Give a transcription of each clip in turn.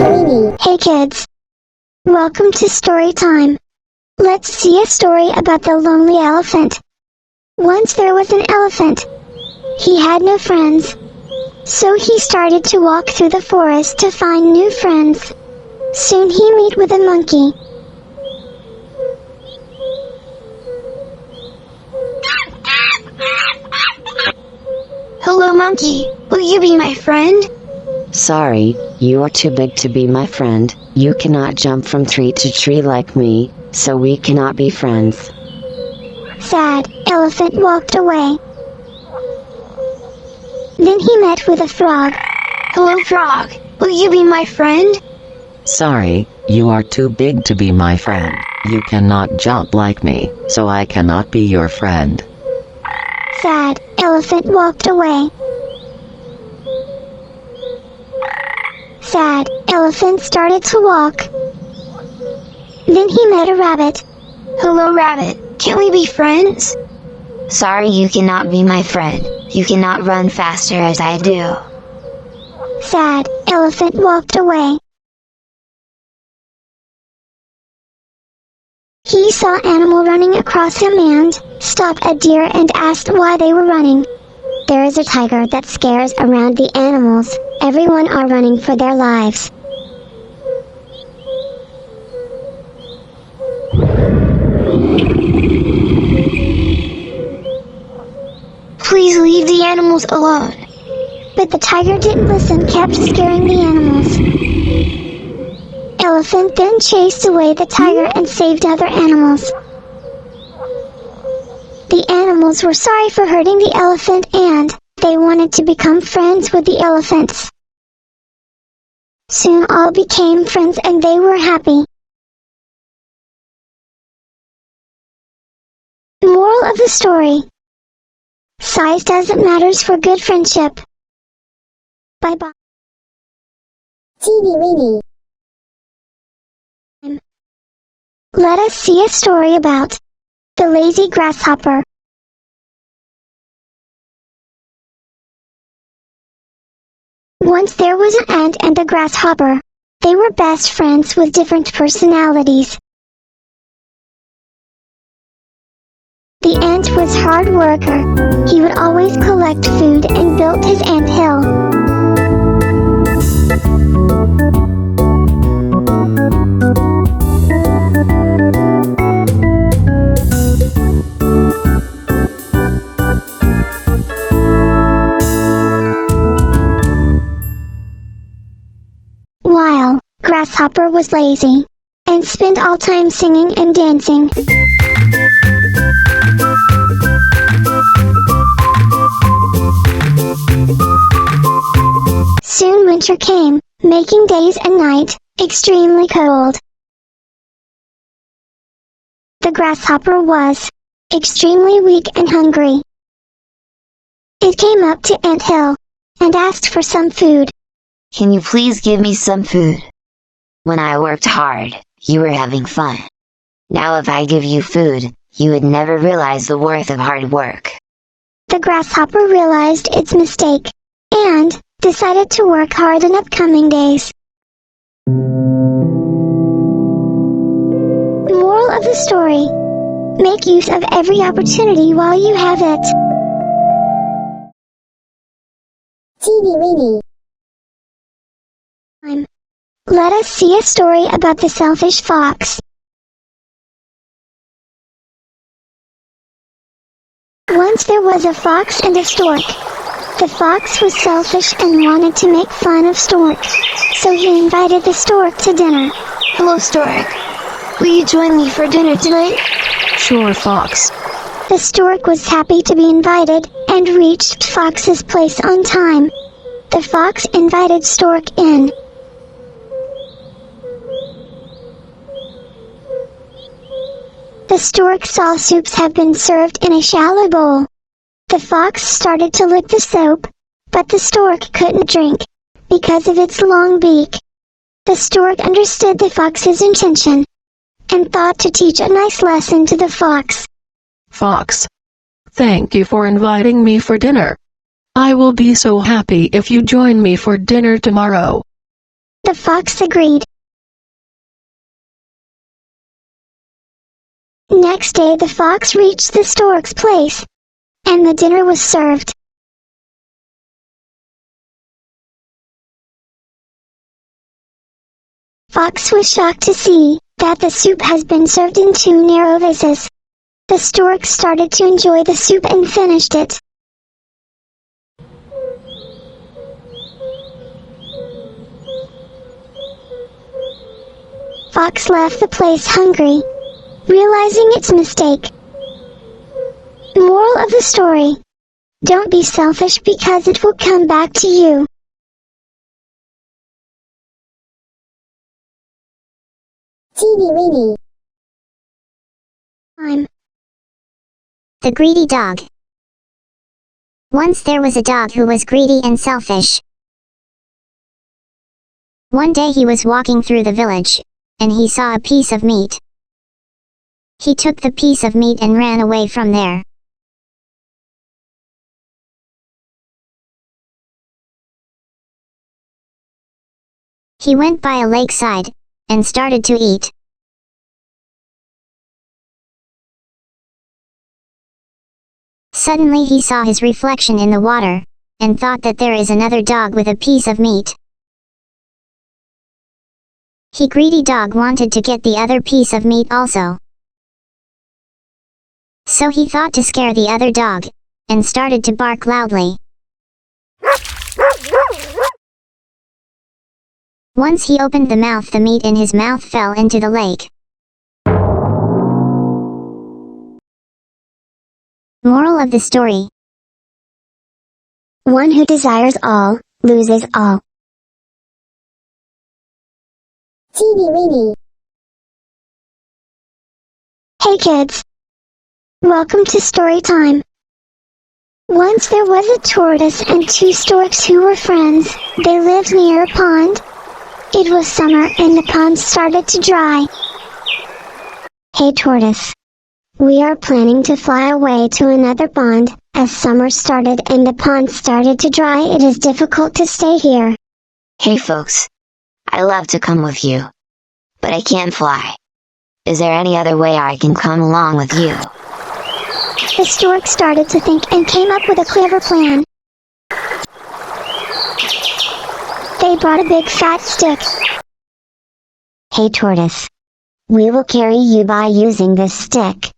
Weeny. Hey kids! Welcome to story time. Let's see a story about the lonely elephant. Once there was an elephant. He had no friends. So he started to walk through the forest to find new friends. Soon he met with a monkey. Hello, monkey. Will you be my friend? Sorry, you are too big to be my friend. You cannot jump from tree to tree like me, so we cannot be friends. Sad, elephant walked away. Then he met with a frog. Hello, frog. Will you be my friend? Sorry, you are too big to be my friend. You cannot jump like me, so I cannot be your friend. Sad, elephant walked away. Sad, elephant started to walk. Then he met a rabbit. Hello, rabbit. Can we be friends? Sorry, you cannot be my friend. You cannot run faster as I do. Sad, elephant walked away. He saw animal running across him and stopped a deer and asked why they were running. There is a tiger that scares around the animals. Everyone are running for their lives. Please leave the animals alone. But the tiger didn't listen, kept scaring the animals. Elephant then chased away the tiger and saved other animals. The animals were sorry for hurting the elephant and they wanted to become friends with the elephants. Soon all became friends and they were happy. Moral of the story: size doesn't matter for good friendship. Bye bye. Weeny. Let us see a story about the lazy grasshopper. Once there was an ant and a grasshopper. They were best friends with different personalities. The ant was hard worker. He would always collect food and built his ant hill. While Grasshopper was lazy and spent all time singing and dancing. Soon winter came, making days and night extremely cold. The grasshopper was extremely weak and hungry. It came up to ant hill and asked for some food. Can you please give me some food? When I worked hard, you were having fun. Now if I give you food, you would never realize the worth of hard work. The grasshopper realized its mistake and decided to work hard in upcoming days. Moral of the story: make use of every opportunity while you have it. Weeny. Let us see a story about the selfish fox. Once there was a fox and a stork. The fox was selfish and wanted to make fun of Stork, so he invited the stork to dinner. Hello, stork. Will you join me for dinner tonight? Sure, Fox. The stork was happy to be invited and reached Fox's place on time. The fox invited Stork in. The stork saw soups have been served in a shallow bowl. The fox started to lick the soap, but the stork couldn't drink because of its long beak. The stork understood the fox's intention and thought to teach a nice lesson to the fox. Fox. Thank you for inviting me for dinner. I will be so happy if you join me for dinner tomorrow. The fox agreed. Next day the fox reached the stork's place, and the dinner was served. Fox was shocked to see that the soup has been served in 2 narrow vases. The stork started to enjoy the soup and finished it. Fox left the place hungry, realizing its mistake. Moral of the story: don't be selfish because it will come back to you. Weeny. Time. The greedy dog. Once there was a dog who was greedy and selfish. One day he was walking through the village, and he saw a piece of meat. He took the piece of meat and ran away from there. He went by a lakeside, and started to eat. Suddenly he saw his reflection in the water, and thought that there is another dog with a piece of meat. He greedy dog wanted to get the other piece of meat also. So he thought to scare the other dog, and started to bark loudly. Once he opened the mouth, the meat in his mouth fell into the lake. Moral of the story: One who desires all, loses all. Weeny. Hey kids! Welcome to story time. Once there was a tortoise and 2 storks who were friends. They lived near a pond. It was summer and the pond started to dry. Hey tortoise! We are planning to fly away to another pond. As summer started and the pond started to dry, it is difficult to stay here. Hey folks. I love to come with you. But I can't fly. Is there any other way I can come along with you? The stork started to think and came up with a clever plan. They brought a big fat stick. Hey tortoise. We will carry you by using this stick.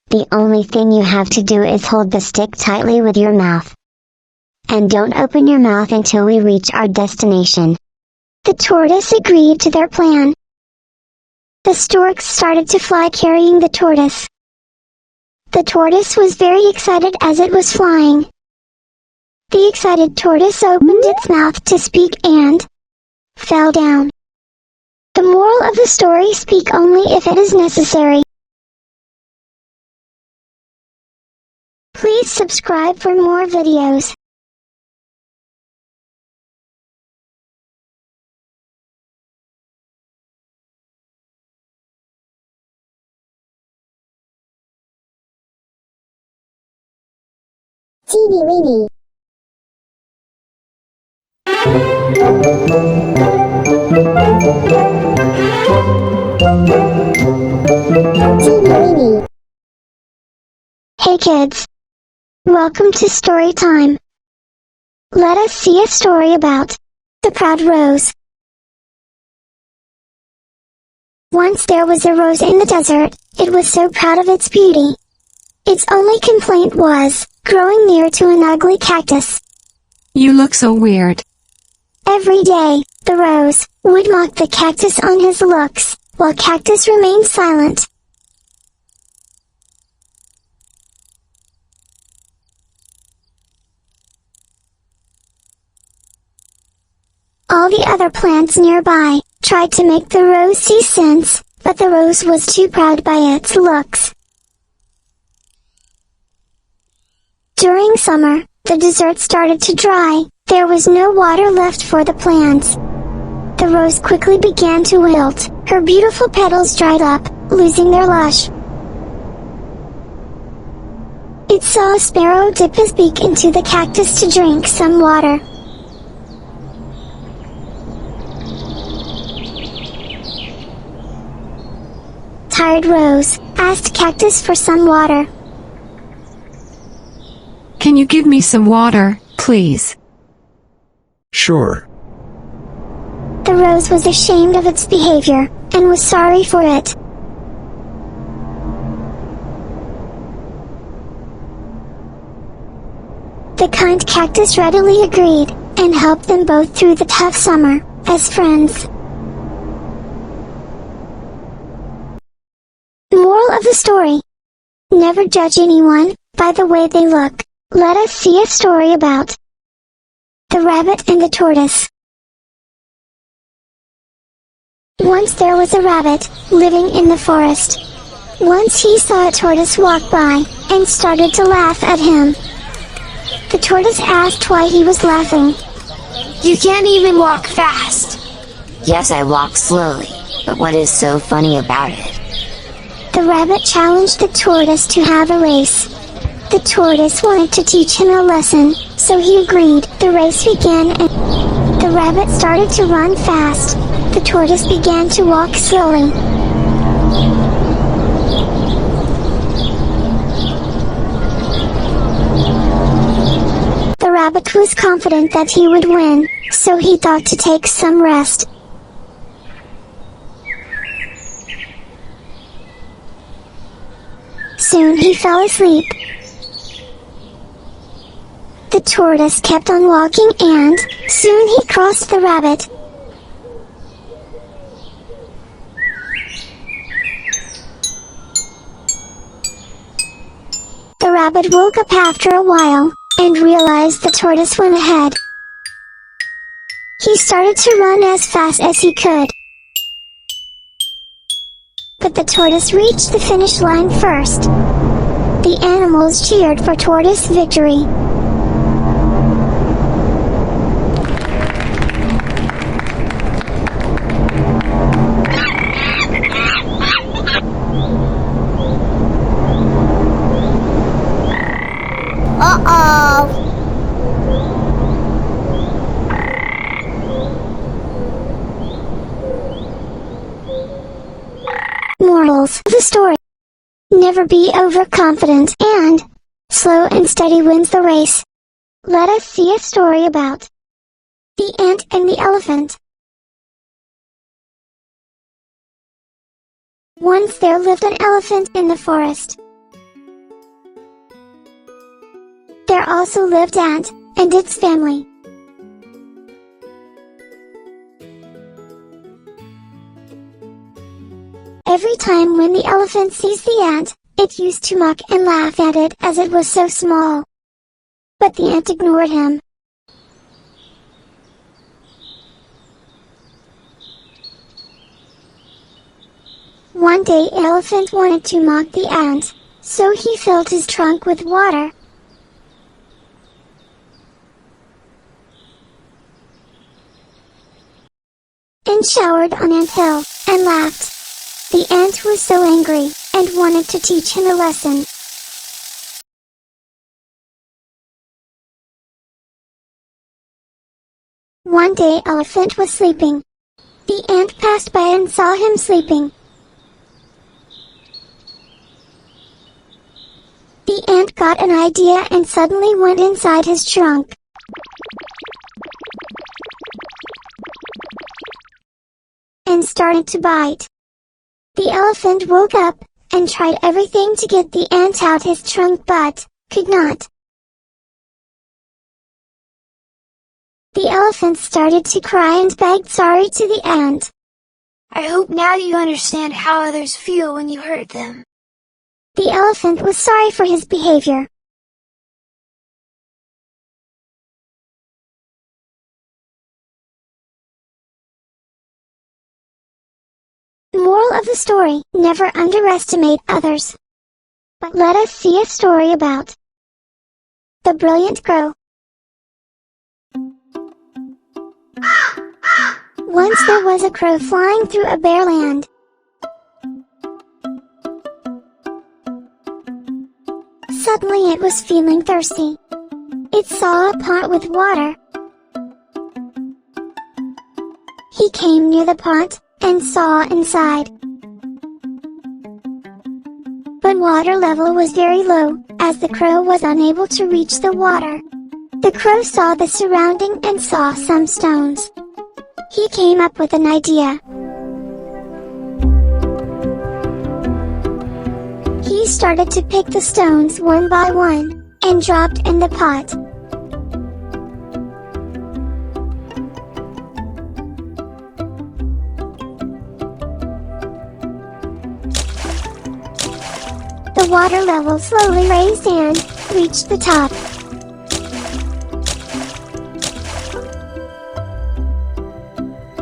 The only thing you have to do is hold the stick tightly with your mouth. And don't open your mouth until we reach our destination. The tortoise agreed to their plan. The stork started to fly carrying the tortoise. The tortoise was very excited as it was flying. The excited tortoise opened its mouth to speak and fell down. The moral of the story: speak only if it is necessary. Please subscribe for more videos. Weeny. Weeny. Hey kids! Welcome to story time. Let us see a story about the proud rose. Once there was a rose in the desert. It was so proud of its beauty. Its only complaint was growing near to an ugly cactus. You look so weird. Every day, the rose would mock the cactus on his looks, while cactus remained silent. All the other plants nearby tried to make the rose see sense, but the rose was too proud by its looks. During summer, the desert started to dry. There was no water left for the plants. The rose quickly began to wilt. Her beautiful petals dried up, losing their lush. it saw a sparrow dip his beak into the cactus to drink some water. Tired Rose asked Cactus for some water. Can you give me some water, please? Sure. The rose was ashamed of its behavior, and was sorry for it. The kind cactus readily agreed, and helped them both through the tough summer, as friends. Moral of the story: never judge anyone by the way they look. Let us see a story about the rabbit and the tortoise. Once there was a rabbit living in the forest. Once he saw a tortoise walk by, and started to laugh at him. The tortoise asked why he was laughing. You can't even walk fast. Yes, I walk slowly, but what is so funny about it? The rabbit challenged the tortoise to have a race. The tortoise wanted to teach him a lesson, so he agreed. The race began and the rabbit started to run fast. The tortoise began to walk slowly. The rabbit was confident that he would win, so he thought to take some rest. Soon he fell asleep. The tortoise kept on walking and, soon he crossed the rabbit. The rabbit woke up after a while, and realized the tortoise went ahead. He started to run as fast as he could. But the tortoise reached the finish line first. The animals cheered for tortoise victory. Morals of the story: never be overconfident, and slow and steady wins the race. Let us see a story about the ant and the elephant. Once there lived an elephant in the forest. There also lived ant and its family. Every time when the elephant sees the ant, it used to mock and laugh at it as it was so small. But the ant ignored him. One day elephant wanted to mock the ant, so he filled his trunk with water. And showered on ant hill, and laughed. The ant was so angry, and wanted to teach him a lesson. One day elephant was sleeping. The ant passed by and saw him sleeping. The ant got an idea and suddenly went inside his trunk. And started to bite. The elephant woke up, and tried everything to get the ant out his trunk but, could not. The elephant started to cry and begged sorry to the ant. I hope now you understand how others feel when you hurt them. The elephant was sorry for his behavior. Moral of the story: never underestimate others. But let us see a story about the brilliant crow. Once there was a crow flying through a bare land. Suddenly it was feeling thirsty. It saw a pot with water. He came near the pot, and saw inside. But water level was very low, as the crow was unable to reach the water. The crow saw the surrounding and saw some stones. He came up with an idea. He started to pick the stones one by one, and dropped in the pot. The water level slowly raised and reached the top.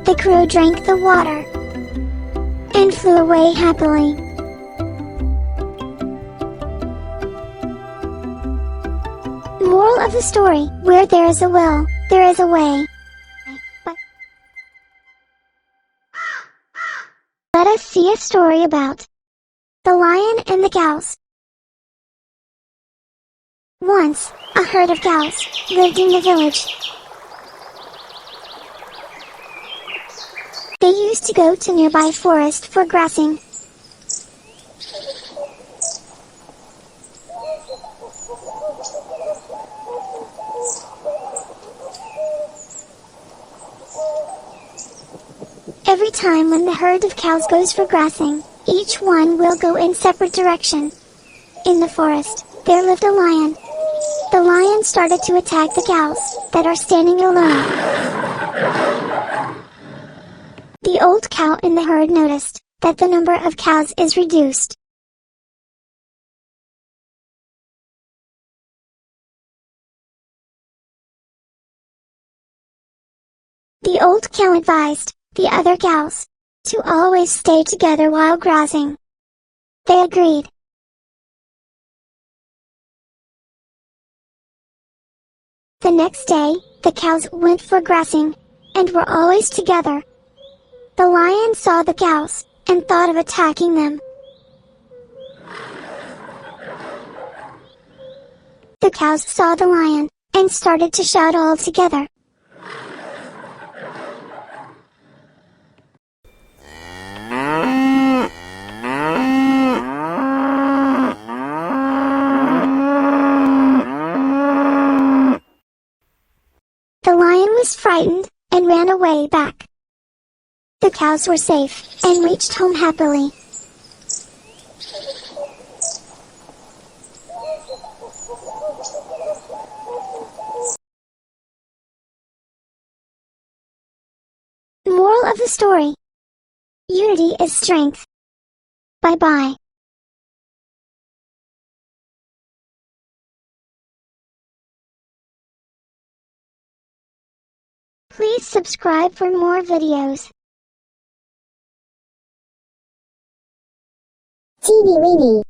The crow drank the water and flew away happily. Moral of the story: where there is a will, there is a way. Let us see a story about the lion and the cows. Once, a herd of cows lived in the village. They used to go to nearby forest for grazing. Every time when the herd of cows goes for grazing, each one will go in separate direction. In the forest, there lived a lion. The lion started to attack the cows that are standing alone. The old cow in the herd noticed that the number of cows is reduced. The old cow advised the other cows to always stay together while grazing. They agreed. The next day, the cows went for grazing, and were always together. The lion saw the cows, and thought of attacking them. The cows saw the lion, and started to shout all together. The lion was frightened, and ran away back. The cows were safe, and reached home happily. Moral of the story: unity is strength. Bye-bye. Please subscribe for more videos. TV Weeny.